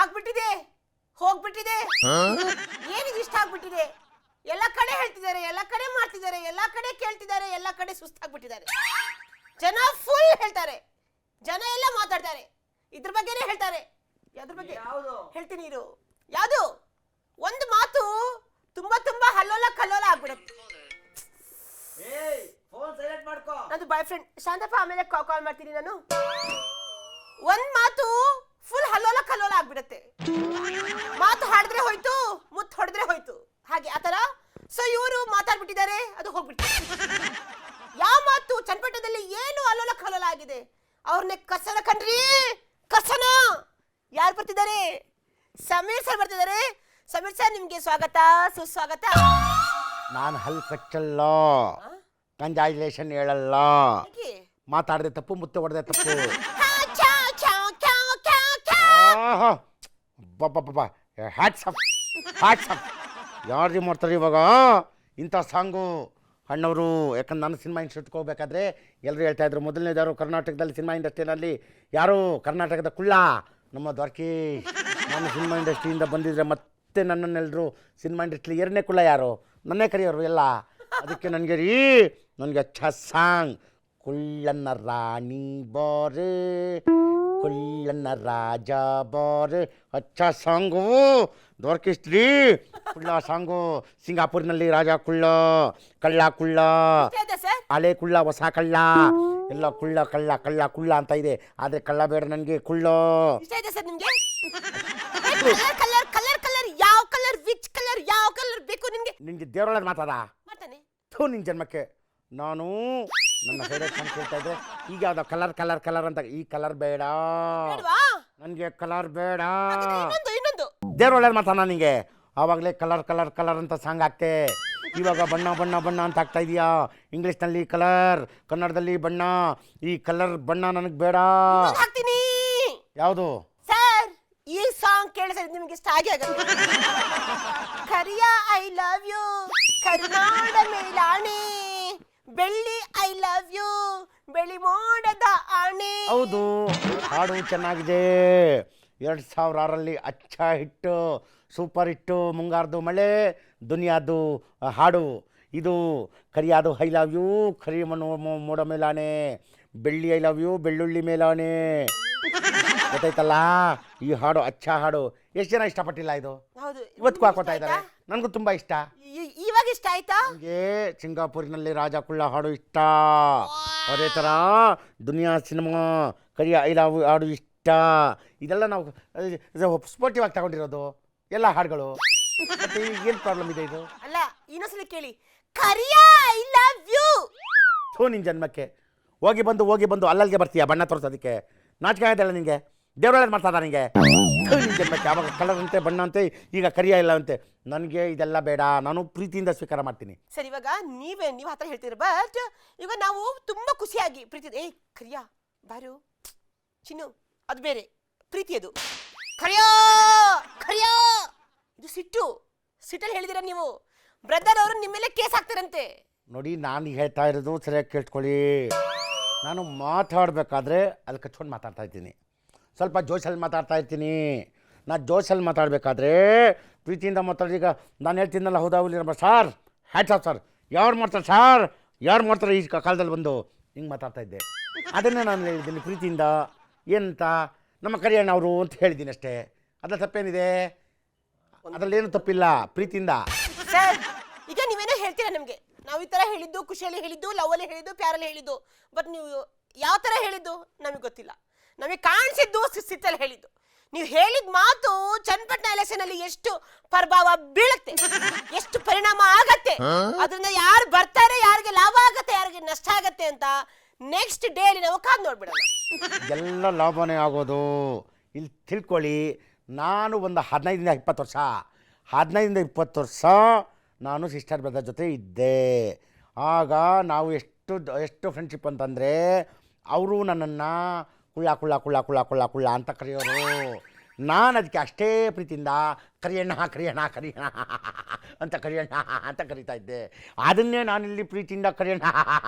ಆಗ್ಬಿಟ್ಟಿದೆ, ಹೋಗ್ಬಿಟ್ಟಿದೆ. ಏನಿದು ಇಷ್ಟ ಆಗ್ಬಿಟ್ಟಿದೆ? ಎಲ್ಲ ಕಡೆ ಹೇಳ್ತಿದ್ದಾರೆ, ಎಲ್ಲ ಕಡೆ ಮಾಡ್ತಿದ್ದಾರೆ, ಎಲ್ಲ ಕಡೆ ಕೇಳ್ತಿದ್ದಾರೆ, ಎಲ್ಲ ಕಡೆ ಸುಸ್ತಾಗ್ಬಿಟ್ಟಿದ್ದಾರೆ. ಜನ ಫುಲ್ ಹೇಳ್ತಾರೆ, ಜನ ಎಲ್ಲ ಮಾತಾಡ್ತಾರೆ, ಇದ್ರ ಬಗ್ಗೆನೇ ಹೇಳ್ತಾರೆ. ಯಾವ್ದ್ರ ಬಗ್ಗೆ ಹೇಳ್ತೀನಿ ಇರು. ಯಾವುದು ಒಂದು ಮಾತು ತುಂಬಾ ತುಂಬಾ ಹಲ್ಲೋಲ ಕಲ್ಲೋಲ ಆಗ್ಬಿಡುತ್ತೆ. ನಂದು ಬಾಯ್ ಫ್ರೆಂಡ್ ಶಾಂತಪ್ಪ, ಆಮೇಲೆ ಕಾಲ್ ಮಾಡ್ತೀನಿ ನಾನು. ಒಂದ್ ಮಾತು ಫುಲ್ ಹಲ್ಲೋಲ ಕಲ್ಲೋಲ ಆಗ್ಬಿಡುತ್ತೆ. ಮಾತು ಹಾಡಿದ್ರೆ ಹೋಯ್ತು, ಮುತ್ತು ಹೊಡೆದ್ರೆ ಹೋಯ್ತು, ಹಾಗೆ ಆತರ. ಸೊ ಇವರು ಮಾತಾಡ್ಬಿಟ್ಟಿದ್ದಾರೆ, ಅದು ಹೋಗ್ಬಿಟ್ಟಿದೆ. ಯಾವ ಮಾತು ಚನ್ನಪಟ್ಟಣದಲ್ಲಿ ಏನು ಅಲ್ಲೋಲ ಕಲ್ಲೋಲ ಆಗಿದೆ? ಅವ್ರನ್ನೇ ಕಸನ ಕಣ್ರಿ, ಕಸನ. ಯಾರು ಬರ್ತಿದ್ದಾರೆ? ಸಮೀರ್ ಸರ್ ಬರ್ತಿದ್ದಾರೆ. ಸಮೀರ್ ಸರ್, ನಿಮ್ಗೆ ಸ್ವಾಗತ, ಸುಸ್ವಾಗತ. ನಾನು ಹಲ್ ಕಚ್ಚಲ್ಲ, ಕಂಜಾಯ್ಲೇಷನ್ ಹೇಳಲ್ಲ, ಮಾತಾಡದೆ ತಪ್ಪು, ಮುತ್ತೆ ಹೊಡೆದೆ ತಪ್ಪು. ಯಾರು ಮಾಡ್ತಾರೆ ಇವಾಗ ಇಂಥ ಸಾಂಗು? ಅಣ್ಣವರು. ಯಾಕಂದ್ರೆ ನಾನು ಸಿನಿಮಾ ಇಂಡಸ್ಟ್ರಿಗೆ ಹೋಗ್ಬೇಕಾದ್ರೆ ಎಲ್ಲರೂ ಹೇಳ್ತಾ ಇದ್ರು, ಮೊದಲನೇದಾರು ಕರ್ನಾಟಕದಲ್ಲಿ ಸಿನಿಮಾ ಇಂಡಸ್ಟ್ರಿನಲ್ಲಿ ಯಾರು ಕರ್ನಾಟಕದ ಕುಳ್ಳ ನಮ್ಮ ದ್ವಾರಕಿ. ನಾನು ಸಿನಿಮಾ ಇಂಡಸ್ಟ್ರಿಯಿಂದ ಬಂದಿದ್ರೆ ಮತ್ತೆ ನನ್ನನ್ನೆಲ್ಲರೂ ಸಿನಿಮಾ ಇಂಡಸ್ಟ್ರಿ ಎರಡನೇ ಕುಳ್ಳ ಯಾರು? ನನ್ನೇ ಕರೆಯೋರು ಎಲ್ಲ. ಅದಕ್ಕೆ ನನಗೆ ನನಗೆ ಅಚ್ಚ ಸಾಂಗ್ ಕುಳ್ಳನ ರಾಣಿ ಬಾರೆ, ಕುಳ್ಳನ ರಾಜ ಬಾರೆ, ಅಚ್ಚ ಸಾಂಗು ದ್ವಾರಕಿಸ್ತ್ರೀ. ಕುಳ್ಳ ಸಾಂಗು. ಸಿಂಗಾಪುರ್ನಲ್ಲಿ ರಾಜ ಕುಳ್ಳ, ಕಳ್ಳ ಕುಳ್ಳ, ಹಳೆ ಕುಳ್ಳ, ಹೊಸ ಕಳ್ಳ, ಎಲ್ಲ ಕುಳ್ಳ ಕಳ್ಳ ಕಳ್ಳ ಕುಳ್ಳ ಅಂತ ಇದೆ. ಆದರೆ ಕಳ್ಳ ಬೇಡ ನನಗೆ, ಕುಳ್ಳ. ಯಾವ ಕಲರ್, ವಿಚ್ ಕಲರ್, ಯಾವ ಕಲರ್ ಬೇಕು ನಿನ್ಗೆ? ನಿನ್ಗೆ ದೇವರೊಳಗೆ ಮಾತಾಡ ಥೂ ನಿನ್ನ ಜನ್ಮಕ್ಕೆ. ನಾನು ನನ್ನ ಫೇವ್ರೇಟ್ ಸಾಂಗ್ ಕೇಳ್ತಾ ಇದ್ದೆ. ಈಗ ಯಾವ್ದು ಕಲರ್ ಕಲರ್ ಕಲರ್ ಅಂತ. ಈ ಕಲರ್ ಬೇಡ ನನಗೆ, ಕಲರ್ ಬೇಡ. ದೇವರೊಳಗೆ ಮಾತಾಡ ನನಗೆ. ಆವಾಗಲೇ ಕಲರ್ ಕಲರ್ ಕಲರ್ ಅಂತ ಸಾಂಗ್ ಆಗ್ತೆ. ಇವಾಗ ಬಣ್ಣ ಬಣ್ಣ ಬಣ್ಣ ಅಂತ ಆಗ್ತಾ ಇದೆಯಾ? ಇಂಗ್ಲೀಷ್ನಲ್ಲಿ ಕಲರ್, ಕನ್ನಡದಲ್ಲಿ ಬಣ್ಣ. ಈ ಕಲರ್ ಬಣ್ಣ ನನಗೆ ಬೇಡ. ಯಾವುದು ಸರ್? ಈ ಸಾಂಗ್ ಕೇಳಿದ್ರೆ ನಿಮಗೆ ಇಷ್ಟ ಆಗಿ ಆಗುತ್ತೆ. ಕರಿಯ ಐ ಲವ್ ಯು, ಕರ್ನಾಡ ಮೇಲಾಣೆ, ಬೆಳ್ಳಿ ಐ ಲವ್ ಯು, ಬೆಳಿ ಮೋಡದ ಆಣೆ. ಹೌದು, ಹಾಡು ಚೆನ್ನಾಗಿದೆ. 2006ರಲ್ಲಿ ಅಚ್ಚ ಹಿಟ್ಟು, ಸೂಪರ್ ಹಿಟ್ಟು, ಮುಂಗಾರ್ದು ಮಳೆ, ದುನಿಯಾದು ಹಾಡು ಇದು. ಕರಿಯಾದು ಐ ಲವ್ ಯು, ಕರಿ ಮೋಡ ಮೇಲಾನೆ, ಬೆಳ್ಳಿ ಐ ಲವ್ ಯು, ಬೆಳ್ಳುಳ್ಳಿ ಮೇಲಾನೆ. ಗೊತ್ತಾಯ್ತಲ್ಲ? ಈ ಹಾಡು ಅಚ್ಚ ಹಾಡು. ಎಷ್ಟು ಜನ ಇಷ್ಟಪಟ್ಟಿಲ್ಲ ಇದು? ಇವತ್ತು ಹಾಕೋತಾ ಇದ್ದಾರೆ. ನನಗೂ ತುಂಬ ಇಷ್ಟ. ಇವಾಗ ಇಷ್ಟ ಆಯ್ತಾ? ನನಗೆ ಸಿಂಗಾಪುರಿನಲ್ಲಿ ರಾಜ ಕುಳ್ಳ ಹಾಡು ಇಷ್ಟ. ಅದೇ ಥರ ದುನಿಯಾ ಸಿನಿಮಾ ಕರಿಯ ಐ ಲವ್ ಹಾಡು ಇಷ್ಟ. ಇದೆಲ್ಲ ನಾವು ಸ್ಪೋರ್ಟಿವ್ ಆಗಿ ತಗೊಂಡಿರೋದು ಎಲ್ಲ ಹಾಡುಗಳು. ಮತ್ತೆ ಏನು ಪ್ರಾಬ್ಲಮ್ ಇದೆ ಇದು? ಅಲ್ಲ, ಇನ್ನೊಂದ್ಸಲ ಕೇಳಿ. ಕರಿಯ ಐ ಲವ್ ಯು. ಥೂ ನಿನ್ನ ಜನ್ಮಕ್ಕೆ. ಹೋಗಿ ಬಂದು ಅಲ್ಲಲ್ಲಿಗೆ ಬರ್ತೀಯ ಬಣ್ಣ ತೋರಿಸೋದಕ್ಕೆ. ನಾಚಿಕೆ ಆಗೋದಲ್ಲ ನಿನಗೆ? ದೇವರೊಳಗೆ ಮಾಡ್ತಾದ ನನಗೆ. ನಿನ್ನ ಜನ್ಮಕ್ಕೆ. ಆವಾಗ ಕಲರ್ ಅಂತೆ, ಬಣ್ಣ ಅಂತೆ, ಈಗ ಕರಿಯ ಇಲ್ಲ ಅಂತೆ. ನನಗೆ ಇದೆಲ್ಲ ಬೇಡ. ನಾನು ಪ್ರೀತಿಯಿಂದ ಸ್ವೀಕಾರ ಮಾಡ್ತೀನಿ. ಸರ್, ಇವಾಗ ನೀವು ಹತ್ರ ಹೇಳ್ತೀರ. ಬಟ್ ಈಗ ನಾವು ತುಂಬಾ ಖುಷಿಯಾಗಿ ಪ್ರೀತಿ, ಏ ಕರಿಯಾ ಬಾರು ಚಿನ್ನು, ಅದು ಬೇರೆ ಪ್ರೀತಿ. ಅದು ಕರಿಯೋ ಕರಿಯೋ, ಇದು ಸಿಟ್ಟಲ್ಲಿ ಹೇಳಿದಿರ ನೀವು. ಬ್ರದರ್ ಅವರು ನಿಮ್ಮ ಮೇಲೆ ಕೇಸ್ ಹಾಕ್ತಾರಂತೆ. ನೋಡಿ, ನಾನು ಹೇಳ್ತಾ ಇರೋದು ಸರಿಯಾಗಿ ಕೇಳ್ಕೊಳ್ಳಿ. ನಾನು ಮಾತಾಡಬೇಕಾದ್ರೆ ಅಲ್ಲಿ ಕಚ್ಕೊಂಡು ಮಾತಾಡ್ತಾ ಇರ್ತೀನಿ. ಸ್ವಲ್ಪ ಜೋಶಲ್ಲಿ ಮಾತಾಡ್ತಾ ಇರ್ತೀನಿ. ನಾನು ಜೋಶಲ್ಲಿ ಮಾತಾಡಬೇಕಾದ್ರೆ ಪ್ರೀತಿಯಿಂದ ಮಾತಾಡಿ. ಈಗ ನಾನು ಹೇಳ್ತೀನಲ್ಲ, ಹೌದಾ ಇಲ್ಲ ಸರ್, ಹ್ಯಾಟ್ಸ್ ಆಫ್ ಸರ್, ಯಾರು ಮಾಡ್ತಾರೆ ಈ ಕಾಲದಲ್ಲಿ ಬಂದು ಹಿಂಗೆ ಮಾತಾಡ್ತಾ ಇದ್ದೆ. ಅದನ್ನೇ ನಾನು ಹೇಳಿದ್ದೀನಿ ಪ್ರೀತಿಯಿಂದ. ಏನಂತ ನಮ್ಮ ಕರಿಯಣ್ಣ ಅವರು ಅಂತ ಹೇಳಿದ್ದೀನಿ ಅಷ್ಟೇ. ಅದ್ರಲ್ಲಿ ತಪ್ಪೇನಿದೆ? ಅದರಲ್ಲೇನು ತಪ್ಪಿಲ್ಲ. ಪ್ರೀತಿಯಿಂದ. ಸರ್, ಈಗ ನೀವೇನೋ ಹೇಳ್ತೀರಾ ನಮಗೆ. ನಾವು ಈ ಥರ ಹೇಳಿದ್ದು, ಖುಷಿಯಲ್ಲಿ ಹೇಳಿದ್ದು, ಲವಲ್ಲಿ ಹೇಳಿದ್ದು, ಪ್ಯಾರಲ್ಲಿ ಹೇಳಿದ್ದು. ಬಟ್ ನೀವು ಯಾವ ಥರ ಹೇಳಿದ್ದು ನಮಗೆ ಗೊತ್ತಿಲ್ಲ. ನಮಗೆ ಕಾಣಿಸಿದ್ದು ಸಿಟ್ಟಲ್ಲಿ ಹೇಳಿದ್ದು. ನೀವು ಹೇಳಿದ ಮಾತು ಚನ್ನಪಟ್ಟಣ ಎಲೆಕ್ಷನ್ ಅಲ್ಲಿ ಎಷ್ಟು ಪ್ರಭಾವ ಬೀಳುತ್ತೆ, ಎಷ್ಟು ಪರಿಣಾಮ ಆಗತ್ತೆ, ಅದರಿಂದ ಯಾರು ಬರ್ತಾರೆ, ಯಾರಿಗೆ ಲಾಭ ಆಗತ್ತೆ, ಯಾರಿಗೆ ನಷ್ಟ ಆಗತ್ತೆ ಅಂತ ನೆಕ್ಸ್ಟ್ ಡೇ ಅಲ್ಲಿ ನಾವು ಕಾದು ನೋಡ್ಬಿಡೋಣ. ಎಲ್ಲ ಲಾಭನೇ ಆಗೋದು. ಇಲ್ಲಿ ತಿಳ್ಕೊಳ್ಳಿ, ನಾನು ಒಂದು 15 20 ವರ್ಷ ನಾನು ಸಿಸ್ಟರ್ ಬ್ರದರ್ ಜೊತೆ ಇದ್ದೆ. ಆಗ ನಾವು ಎಷ್ಟು ಫ್ರೆಂಡ್ಶಿಪ್ ಅಂತಂದರೆ, ಅವರು ನನ್ನನ್ನು ಕುಳ್ಳ ಕುಳ್ಳ ಕುಳ್ಳ ಕುಳ್ಳ ಕುಳ್ಳ ಕುಳ್ಳ ಅಂತ ಕರೆಯೋರು. ನಾನು ಅದಕ್ಕೆ ಅಷ್ಟೇ ಪ್ರೀತಿಯಿಂದ ಕರಿಯಣ್ಣ ಅಂತ ಕರಿತಾ ಇದ್ದೆ. ಅದನ್ನೇ ನಾನಿಲ್ಲಿ ಪ್ರೀತಿಯಿಂದ ಕರಿಯಣ್ಣ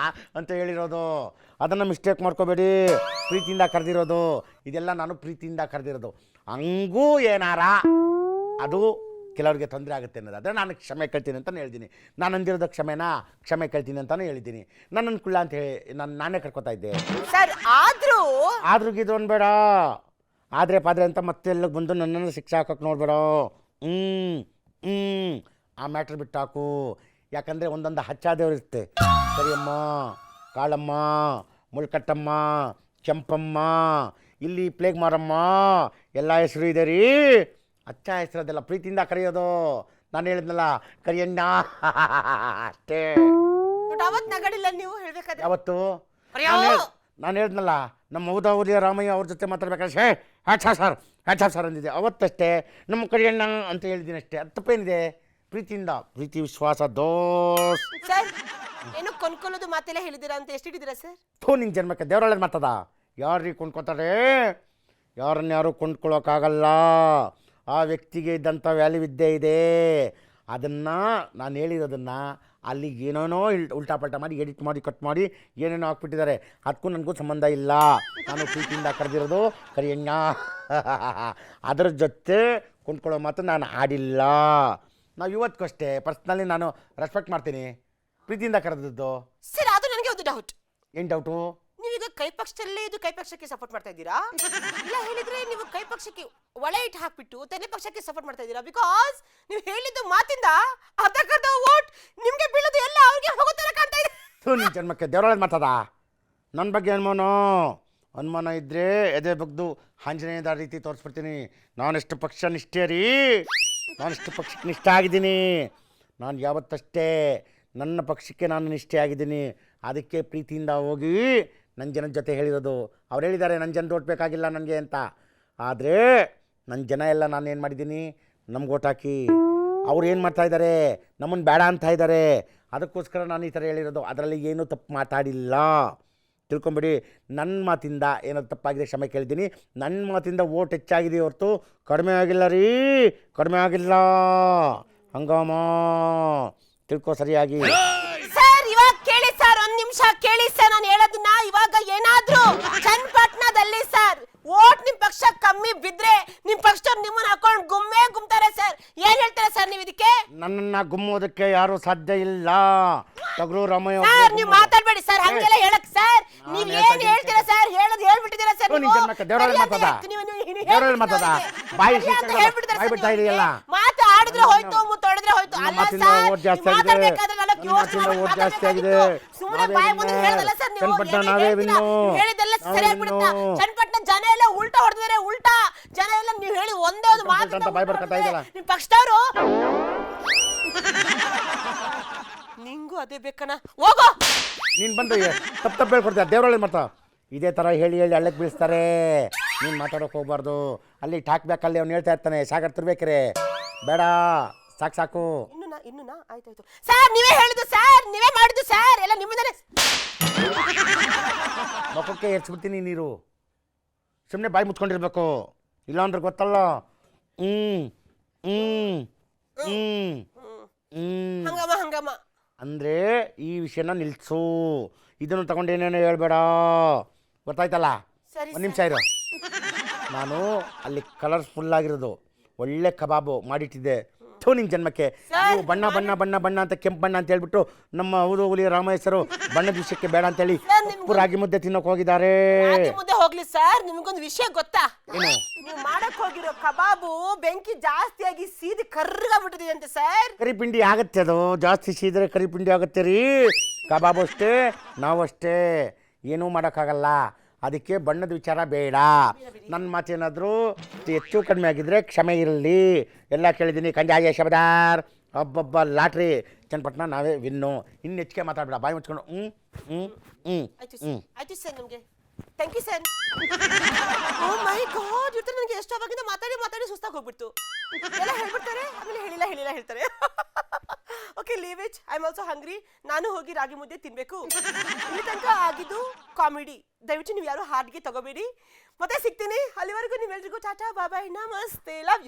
ಅಂತ ಹೇಳಿರೋದು. ಅದನ್ನು ಮಿಸ್ಟೇಕ್ ಮಾಡ್ಕೋಬೇಡಿ. ಪ್ರೀತಿಯಿಂದ ಕರೆದಿರೋದು ಇದೆಲ್ಲ, ನಾನು ಪ್ರೀತಿಯಿಂದ ಕರೆದಿರೋದು. ಹಂಗೂ ಏನಾರ ಅದು ಕೆಲವ್ರಿಗೆ ತೊಂದರೆ ಆಗುತ್ತೆ ಅನ್ನೋದಾದರೆ ನಾನು ಕ್ಷಮೆ ಕೇಳ್ತೀನಿ ಅಂತಲೇ ಹೇಳಿದ್ದೀನಿ. ನಾನು ಅಂದಿರೋದ ಕ್ಷಮೆ ಕೇಳ್ತೀನಿ ಅಂತಲೂ ಹೇಳಿದ್ದೀನಿ. ನನ್ನನ್ನು ಕುಳ್ಳ ಅಂತ ಹೇಳಿ ನಾನೇ ಕರ್ಕೊತಾ ಇದ್ದೆ. ಸರ್ ಆದ್ರೂ ಇದು ಅನ್ಬೇಡ, ಆದರೆ ಪಾದ್ರೆ ಅಂತ ಮತ್ತೆ ಬಂದು ನನ್ನನ್ನು ಶಿಕ್ಷೆ ಹಾಕೋಕೆ ನೋಡ್ಬೇಡ. ಆ ಮ್ಯಾಟ್ರ್ ಬಿಟ್ಟು ಹಾಕು. ಯಾಕಂದರೆ ಒಂದೊಂದು ಹಚ್ಚಾದೇವ್ರು ಇರುತ್ತೆ. ಕರಿಯಮ್ಮ, ಕಾಳಮ್ಮ, ಮುಳ್ಕಟ್ಟಮ್ಮ, ಕೆಂಪಮ್ಮ, ಇಲ್ಲಿ ಪ್ಲೇಗ್ ಮಾರಮ್ಮ, ಎಲ್ಲ ಹೆಸರು ಇದೆ ರೀ. ಅಚ್ಚ ಹೆಸರದೆಲ್ಲ ಪ್ರೀತಿಯಿಂದ ಕರೆಯೋದು. ನಾನು ಹೇಳಿದ್ನಲ್ಲ ಕರಿಯಣ್ಣ ಅಷ್ಟೇ. ಅವತ್ತು ನಗಡಿಲ್ಲ ನೀವು ಹೇಳ್ಬೇಕಾದ್ರೆ. ಯಾವತ್ತು ನಾನು ಹೇಳಿದ್ನಲ್ಲ ನಮ್ಮ ಔದಾವರಿಯ ರಾಮಯ್ಯ ಅವ್ರ ಜೊತೆ ಮಾತಾಡ್ಬೇಕಾದ್ರೆ ಹ್ಯಾಟ್ಸ್ ಸರ್ ಅಂದಿದೆ. ಅವತ್ತಷ್ಟೇ ನಮ್ಮ ಕರಿಯಣ್ಣ ಅಂತ ಹೇಳಿದ್ದೀನಿ ಅಷ್ಟೇ. ಅದು ತಪ್ಪೇನಿದೆ? ಪ್ರೀತಿಯಿಂದ, ಪ್ರೀತಿ ವಿಶ್ವಾಸ ದೋಸ್. ಸರ್ ಏನು ಕೊಂಡ್ಕೊಳ್ಳೋದು ಮಾತೆಲ್ಲ ಹೇಳಿದ್ದೀರಾ ಅಂತ ಎಷ್ಟಿದ್ದೀರಾ ಸರ್? ನಿನ್ನ ಜನ್ಮಕ್ಕೆ ದೇವರೊಳಗೆ ಮಾತದ. ಯಾರೀ ಕೊಂಡ್ಕೊತಾರೆ? ಯಾರನ್ಯಾರು ಕೊಂಡ್ಕೊಳ್ಳೋಕ್ಕಾಗಲ್ಲ. ಆ ವ್ಯಕ್ತಿಗೆ ಇದ್ದಂಥ ವ್ಯಾಲ್ಯೂ ಇದ್ದೇ ಇದೆ. ಅದನ್ನು ನಾನು ಹೇಳಿರೋದನ್ನು ಅಲ್ಲಿ ಏನೇನೋ ಉಲ್ಟಾ ಪಲ್ಟಾ ಮಾಡಿ ಎಡಿಟ್ ಮಾಡಿ ಕಟ್ ಮಾಡಿ ಏನೇನೋ ಹಾಕ್ಬಿಟ್ಟಿದ್ದಾರೆ. ಅದಕ್ಕೂ ನನಗೂ ಸಂಬಂಧ ಇಲ್ಲ. ನಾನು ಪ್ರೀತಿಯಿಂದ ಕರೆದಿರೋದು ಕರಿಯಣ್ಣ. ಅದರ ಜೊತೆ ಕೊಂಡ್ಕೊಳ್ಳೋ ಮಾತು ನಾನು ಆಡಿಲ್ಲ. ನಾವು ಇವತ್ತಿಗೂ ಅಷ್ಟೇ ಪರ್ಸ್ನಲಿ ನಾನು ರೆಸ್ಪೆಕ್ಟ್ ಮಾಡ್ತೀನಿ. ಪ್ರೀತಿಯಿಂದ ಕರೆದದ್ದು. ಸರ್ ಅದು ನನಗೆ ಒಂದು ಡೌಟ್. ಏನು ಡೌಟು? ನೀವೀಗ ಕೈ ಪಕ್ಷದಲ್ಲೇ ಇದು ಕೈ ಪಕ್ಷಕ್ಕೆ ಸಪೋರ್ಟ್ ಮಾಡ್ತಾ ಇದ್ದೀರಾ? ಇಲ್ಲ ಹೇಳಿದ್ರೆ ನೀವು ಕೈ ಪಕ್ಷಕ್ಕೆ ಒಳೆ ಇಟ್ಟು ಹಾಕ್ಬಿಟ್ಟು ತೆನೆ ಪಕ್ಷಕ್ಕೆ ಸಪೋರ್ಟ್ ಮಾಡ್ತಾ ಇದ್ದೀರಾ? ಬಿಕಾಸ್ ನೀವು ಹೇಳಿದ್ದು ಮಾತಿಂದ ಅರ್ಧಕ್ಕರ್ಧ ವೋಟ್ ನಿಮ್ಗೆ ಬೀಳೋದು ಎಲ್ಲ ಅವ್ರಿಗೆ ಹೋಗೋ ಥರ ಕಾಣ್ತಾ ಇದೆ. ನಿನ್ನ ಜನ್ಮಕ್ಕೆ ದೇವರೊಳಗೆ ಮಾತದ. ನನ್ನ ಬಗ್ಗೆ ಅನುಮಾನ ಇದ್ದರೆ ಎದೆ ಬಗ್ದು ಆಂಜನೇಯದ ರೀತಿ ತೋರಿಸ್ಬಿಡ್ತೀನಿ. ನಾನೆಷ್ಟು ಪಕ್ಷ ನಿಷ್ಠೆ ರೀ, ನಾನೆಷ್ಟು ಪಕ್ಷಕ್ಕೆ ನಿಷ್ಠೆ ಆಗಿದ್ದೀನಿ. ನಾನು ಯಾವತ್ತಷ್ಟೇ ನನ್ನ ಪಕ್ಷಕ್ಕೆ ನಾನು ನಿಷ್ಠೆ ಆಗಿದ್ದೀನಿ. ಅದಕ್ಕೆ ಪ್ರೀತಿಯಿಂದ ಹೋಗಿ ನನ್ನ ಜನದ ಜೊತೆ ಹೇಳಿರೋದು. ಅವ್ರು ಹೇಳಿದ್ದಾರೆ ನನ್ನ ಜನ ಓಟ್ ಬೇಕಾಗಿಲ್ಲ ನನಗೆ ಅಂತ. ಆದರೆ ನನ್ನ ಜನ ಎಲ್ಲ ನಾನು ಏನು ಮಾಡಿದ್ದೀನಿ, ನಮ್ಗೆ ಓಟ್ ಹಾಕಿ. ಅವ್ರು ಏನು ಮಾಡ್ತಾಯಿದ್ದಾರೆ, ನಮ್ಮನ್ನು ಬೇಡ ಅಂತ ಇದ್ದಾರೆ. ಅದಕ್ಕೋಸ್ಕರ ನಾನು ಈ ಥರ ಹೇಳಿರೋದು. ಅದರಲ್ಲಿ ಏನೂ ತಪ್ಪು ಮಾತಾಡಿಲ್ಲ, ತಿಳ್ಕೊಂಬಿಡಿ. ನನ್ನ ಮಾತಿಂದ ಏನಾದ್ರು ತಪ್ಪಾಗಿದೆ ಕ್ಷಮೆ ಕೇಳಿದ್ದೀನಿ. ನನ್ನ ಮಾತಿಂದ ಓಟ್ ಹೆಚ್ಚಾಗಿದೆ ಹೊರತು ಕಡಿಮೆ ಆಗಿಲ್ಲ ರೀ, ಕಡಿಮೆ ಆಗಿಲ್ಲ. ಹಂಗಾಮ ತಿಳ್ಕೊ ಸರಿಯಾಗಿ. ಸರ್ ಇವಾಗ ಕೇಳಿ ಸರ್, ಒಂದು ನಿಮಿಷ ಕೇಳಿ ಸರ್ ನಾನು ಹೇಳೋದನ್ನ. ಇವಾಗ ಏನಾದ್ರೂ ಚನ್ನಪಟ್ಟಣದಲ್ಲಿ ಸರ್ ಓಟ್ ನಿಮ್ ಪಕ್ಷ ಕಮ್ಮಿ ಬಿದ್ರೆ ನಿಮ್ ಪಕ್ಷದವ್ರು ನಿಮ್ಮನ್ನ ಹಾಕೊಂಡು ಗುಮ್ತಾರೆ ಸರ್. ಏನ್ ಹೇಳ್ತಾರೆ ಸರ್ ನೀವು ಇದಕ್ಕೆ? ನನ್ನನ್ನ ಗುಮ್ಮೋದಕ್ಕೆ ಯಾರು ಸಾಧ್ಯ ಇಲ್ಲ. ಟಗರು ರಾಮಯ್ಯ ಸರ್ ನೀವು ಮಾತಾಡ್ಬೇಡಿ ಸರ್, ಹಂಗೆಲ್ಲ ಹೇಳಕ್ ಸರ್. ನೀವ್ ಏನ್ ಹೇಳ್ತೀರಾ ಸರ್? ಹೇಳ್ಬಿಟ್ಟಿದ್ದೀರಾ ಸರ್. ಮಾತು ಆಡಿದ್ರೆ ಹೋಯ್ತು, ಮುತ್ತೊಡಿದ್ರೆ ಹೋಯ್ತು. ಅಲ್ಲ ಸರ್ ಮಾತಾಡ್ಬೇಕಾದ್ರೆ ನನಗೆ ಜಾಸ್ತಿ ಆಗಿದೆ. ಸುಮ್ಮನೆ ಬಾಯಿ ಮುಂದೆ ಹೇಳೋದಲ್ಲ ಸರ್. ನೀವು ಹೇಳಿದೆಲ್ಲ ಸರಿಯಾಗಿ ಬಿಡುತ್ತಾ? ಚನ್ನಪಟ್ಟಣ ಜನ ಎಲ್ಲ ಉಲ್ಟಾ ಹೊಡೆದಿದ್ದಾರೆ. ಉಲ್ಟಾ ಜನ ಎಲ್ಲ ನೀವು ಹೇಳಿ ಒಂದೇ ಒಂದು ಮಾತು ನಿಮ್ ಪಕ್ಷದವರು. ನಿಂಗೂ ಅದೇ ಬೇಕಣ್ಣ, ಹೋಗೋ. ನೀನು ಬಂದು ತಪ್ಪು ಹೇಳ್ಕೊಡ್ತೀಯ. ದೇವರೊಳಗೆ ಮಾತಾ ಇದೇ ಥರ ಹೇಳಿ ಹಳ್ಳಕ್ಕೆ ಬೀಳಿಸ್ತಾರೆ. ನೀನು ಮಾತಾಡೋಕೆ ಹೋಗ್ಬಾರ್ದು. ಅಲ್ಲಿ ಟಾಕ್ ಬ್ಯಾಕಲ್ಲಿ ಅವ್ನು ಹೇಳ್ತಾ ಇರ್ತಾನೆ, ಸಾಗರ್ ತಿರ್ಬೇಕ್ರೆ ಬೇಡ, ಸಾಕು. ಇನ್ನೂನಾ ಆಯ್ತಾಯ್ತು ಸರ್. ನೀವೇ ಹೇಳಿದ್ದು ಸರ್, ನೀವೇ ಮಾಡಿದ್ದು ಸರ್, ಎಲ್ಲ ನಿಮ್ಮದೇ. ಮಕ್ಕಕ್ಕೆ ಎರ್ಸ್ಬಿಡ್ತೀನಿ ನೀರು. ಸುಮ್ಮನೆ ಬಾಯಿ ಮುಚ್ಕೊಂಡಿರ್ಬೇಕು, ಇಲ್ಲಾಂದ್ರೆ ಗೊತ್ತಲ್ಲ. ಹಂಗಮ್ಮ ಅಂದರೆ ಈ ವಿಷಯನ ನಿಲ್ಲಿಸು. ಇದನ್ನು ತಗೊಂಡು ಏನೇನೋ ಹೇಳ್ಬೇಡ, ಗೊತ್ತಾಯ್ತಲ್ಲ? ಒಂದು ನಿಮಿಷ ಇರು. ನಾನು ಅಲ್ಲಿ ಕಲರ್ಫುಲ್ ಆಗಿರೋದು ಒಳ್ಳೆ ಕಬಾಬು ಮಾಡಿಟ್ಟಿದ್ದೆ. ನಿನ್ನ ಜನ್ಮಕ್ಕೆ ನೀವು ಬಣ್ಣ ಅಂತ ಕೆಂಪು ಬಣ್ಣ ಅಂತ ಹೇಳ್ಬಿಟ್ಟು ನಮ್ಮ ಊರು ರಾಮೇಶ್ವರು ಬಣ್ಣದ ವಿಷಯಕ್ಕೆ ಬೇಡ ಅಂತೇಳಿ ರಾಗಿ ಮುದ್ದೆ ತಿನ್ನೋಕೆ ಹೋಗಿದ್ದಾರೆ. ಮುದ್ದೆ ಹೋಗ್ಲಿ ಸರ್, ನಿಮ್ಗೊಂದು ವಿಷಯ ಗೊತ್ತಾ? ಏನು? ನೀವು ಮಾಡಕ್ ಹೋಗಿರೋ ಕಬಾಬು ಬೆಂಕಿ ಜಾಸ್ತಿಯಾಗಿ ಸೀದಿ ಕರ್ರಗಾಗ್ಬಿಟ್ಟಿದೆ ಅಂತೆ ಸರ್. ಕರಿಪಿಂಡಿ ಆಗತ್ತೆ, ಅದು ಜಾಸ್ತಿ ಸೀದ್ರೆ ಕರಿಪಿಂಡಿ ಆಗುತ್ತೆ ರೀ. ಕಬಾಬು ಅಷ್ಟೇ, ನಾವು ಅಷ್ಟೇ, ಏನೂ ಮಾಡೋಕ್ಕಾಗಲ್ಲ. ಅದಕ್ಕೆ ಬಣ್ಣದ ವಿಚಾರ ಬೇಡ. ನನ್ನ ಮಾತೇನಾದರೂ ಹೆಚ್ಚು ಕಡಿಮೆ ಆಗಿದ್ರೆ ಕ್ಷಮೆ ಇರಲಿ. ಎಲ್ಲ ಕೇಳಿದ್ದೀನಿ. ಕಂಜಾಯ ಶಬದಾರ್ ಒಬ್ಬೊಬ್ಬ ಲಾಟ್ರಿ ಚನ್ನಪಟ್ಟಣ ನಾವೇ ವಿನ್ನು. ಇನ್ನು ಹೆಚ್ಚಿಗೆ ಮಾತಾಡಬೇಡ, ಬಾಯಿ ಮುಚ್ಕೊಂಡು ಆಯ್ತು ಸರ್. ನಮಗೆ thank you sir. Oh my God, ಇವ್ರು ನನಗೆ ಎಷ್ಟು ಅವಾಗಿಂದ ಮಾತಾಡಿ ಸುಸ್ತಾಗಿ ಹೋಗ್ಬಿಡ್ತು. ಎಲ್ಲ ಹೇಳ್ಬಿಡ್ತಾರೆ, ಆಮೇಲೆ ಹೇಳಿಲ್ಲ ಹೇಳ್ತಾರೆ. Okay leave it, I am also hungry. ನಾನು ಹೋಗಿ ರಾಗಿ ಮುದ್ದೆ ತಿನ್ಬೇಕು. ಇಲ್ಲಿ ತನಕ ಆಗಿದ್ದು ಕಾಮಿಡಿ. ದಯವಿಟ್ಟು ನೀವು ಯಾರು ಹಾರ್ಡ್ಗೆ ತಗೋಬೇಡಿ. ಮತ್ತೆ ಸಿಗ್ತೀನಿ. ಅಲ್ಲಿವರೆಗೂ ನೀವೆಲ್ರಿಗೂ ಟಾಟಾ ಬಾಯ್, ನಮಸ್ತೆ, ಲವ್ ಯು.